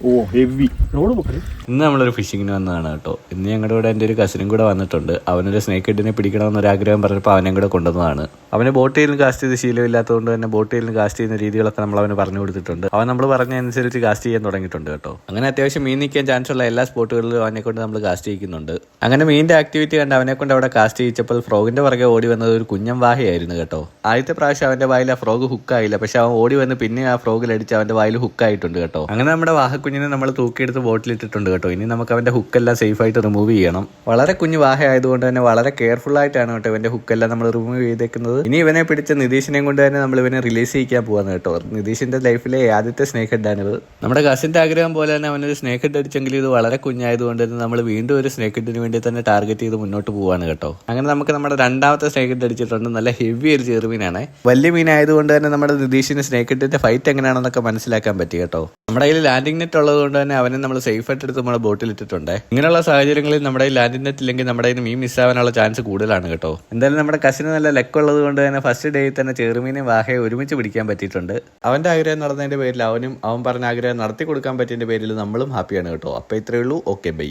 ഓ heavy road പൊക്കല്. ഇന്ന് നമ്മളൊരു ഫിഷിങ്ങിന് വന്നതാണ് കേട്ടോ. ഇന്ന് ഞങ്ങളുടെ കൂടെ എൻ്റെ ഒരു കസിനും കൂടെ വന്നിട്ടുണ്ട്. അവനൊരു സ്നേക്ക് ഹെഡിനെ പിടിക്കണമെന്നൊരു ആഗ്രഹം പറഞ്ഞപ്പോൾ അവനെ കൂടെ കൊണ്ടുവന്നതാണ്. അവന് ബോട്ടിൽ കാസ്റ്റ് ചെയ്ത് ശീലമില്ലാത്തതുകൊണ്ട് തന്നെ ബോട്ടിൽ കാസ്റ്റ് ചെയ്യുന്ന രീതികളൊക്കെ നമ്മൾ അവന് പറഞ്ഞു കൊടുത്തിട്ടുണ്ട്. അവൻ നമ്മൾ പറഞ്ഞതനുസരിച്ച് കാസ്റ്റ് ചെയ്യാൻ തുടങ്ങിയിട്ടുണ്ട് കേട്ടോ. അങ്ങനെ അത്യാവശ്യം മീൻ നിൽക്കാൻ ചാൻസ് ഉള്ള എല്ലാ സ്പോട്ടുകളിലും അവനെ കൊണ്ട് നമ്മൾ കാസ്റ്റ് ചെയ്യിക്കുന്നുണ്ട്. അങ്ങനെ മീനിന്റെ ആക്ടിവിറ്റി കണ്ട് അവനെ കൊണ്ട് അവിടെ കാസ്റ്റ് ചെയ്യിച്ചപ്പോൾ ഫ്രോഗിന്റെ പുറകെ ഓടി വന്നത് ഒരു കുഞ്ഞൻ വാഹയായിരുന്നു കേട്ടോ. ആദ്യത്തെ പ്രാവശ്യം അവന്റെ വായിൽ ആ ഫ്രോഗ് ഹുക്കായില്ല, പക്ഷെ അവൻ ഓടി വന്ന് പിന്നെ ആ ഫ്രോഗിലടിച്ച് അവന്റെ വായിൽ ഹുക്കായിട്ടുണ്ട് കേട്ടോ. അങ്ങനെ നമ്മുടെ വാഹക്കുഞ്ഞിനെ നമ്മൾ തൂക്കിയെടുത്ത് ബോട്ടിലിട്ടിട്ടുണ്ട് കേട്ടോ. ഇനി നമുക്ക് അവന്റെ ഹുക്കെല്ലാം സേഫ് ആയിട്ട് റിമൂവ് ചെയ്യണം. വളരെ കുഞ്ഞു വാഹ ആയതുകൊണ്ട് തന്നെ വളരെ കെയർഫുൾ ആയിട്ടാണ് കേട്ടോ ഇവന്റെ ഹുക്കെല്ലാം നമ്മൾ റിമൂവ് ചെയ്തേക്കുന്നത്. ഇനി ഇവനെ പിടിച്ച നിതീഷിനെയും കൊണ്ട് തന്നെ നമ്മൾ ഇവനെ റിലീസ് ചെയ്യിക്കാൻ പോവാന്ന് കേട്ടോ. നിതീഷിന്റെ ലൈഫിലെ ആദ്യത്തെ സ്നേക്ക് ഹെഡാണിത്. നമ്മുടെ കസിന്റെ ആഗ്രഹം പോലെ തന്നെ അവനൊരു സ്നേക്ക് ഹെഡ് അടിച്ചെങ്കിൽ ഇത് വളരെ കുഞ്ഞായതുകൊണ്ട് തന്നെ നമ്മൾ വീണ്ടും ഒരു സ്നേക്ക് ഹെഡിന് വേണ്ടി തന്നെ ടാർഗറ്റ് ചെയ്ത് മുന്നോട്ട് പോവാണ് കേട്ടോ. അങ്ങനെ നമുക്ക് നമ്മുടെ രണ്ടാമത്തെ സ്നേക്ക് ഹെഡ് അടിച്ചിട്ടുണ്ട്. നല്ല ഹെവി ഒരു ചെറുമീനാണ്. വലിയ മീനായതുകൊണ്ട് തന്നെ നമ്മുടെ നിതീഷിന് സ്നേക്ക് ഹെഡിന്റെ ഫൈറ്റ് എങ്ങനെയാണെന്നൊക്കെ മനസ്സിലാക്കാൻ പറ്റി കേട്ടോ. നമ്മുടെ കയ്യിൽ ലാൻഡിംഗ് നെറ്റ് ഉള്ളത് കൊണ്ട് തന്നെ അവനെ നമ്മൾ സേഫ് ആയിട്ട് എടുത്ത് നമ്മുടെ ബോട്ടിൽ ഇട്ടിട്ടുണ്ട്. ഇങ്ങനെയുള്ള സാഹചര്യങ്ങളിൽ നമ്മുടെ ലാൻഡിംഗ് നെറ്റ് ഇല്ലെങ്കിൽ നമ്മുടെ കയ്യിൽ മീൻ മിസ്സാവാനുള്ള ചാൻസ് കൂടുതലാണ് കേട്ടോ. എന്തായാലും നമ്മുടെ കസിന് നല്ല ലെക്ക് ഉള്ളത് കൊണ്ട് തന്നെ ഫസ്റ്റ് ഡേയിൽ തന്നെ ചെറുമീനും വാഹയെ ഒരുമിച്ച് പിടിക്കാൻ പറ്റിയിട്ടുണ്ട്. അവന്റെ ആഗ്രഹം നടന്നതിന്റെ പേരിൽ അവൻ പറഞ്ഞ ആഗ്രഹം നടത്തി കൊടുക്കാൻ പറ്റിയതിന്റെ പേരിൽ നമ്മളും ഹാപ്പിയാണ് കേട്ടോ. അപ്പോൾ ഇത്രയേ ഉള്ളൂ. Okay bye.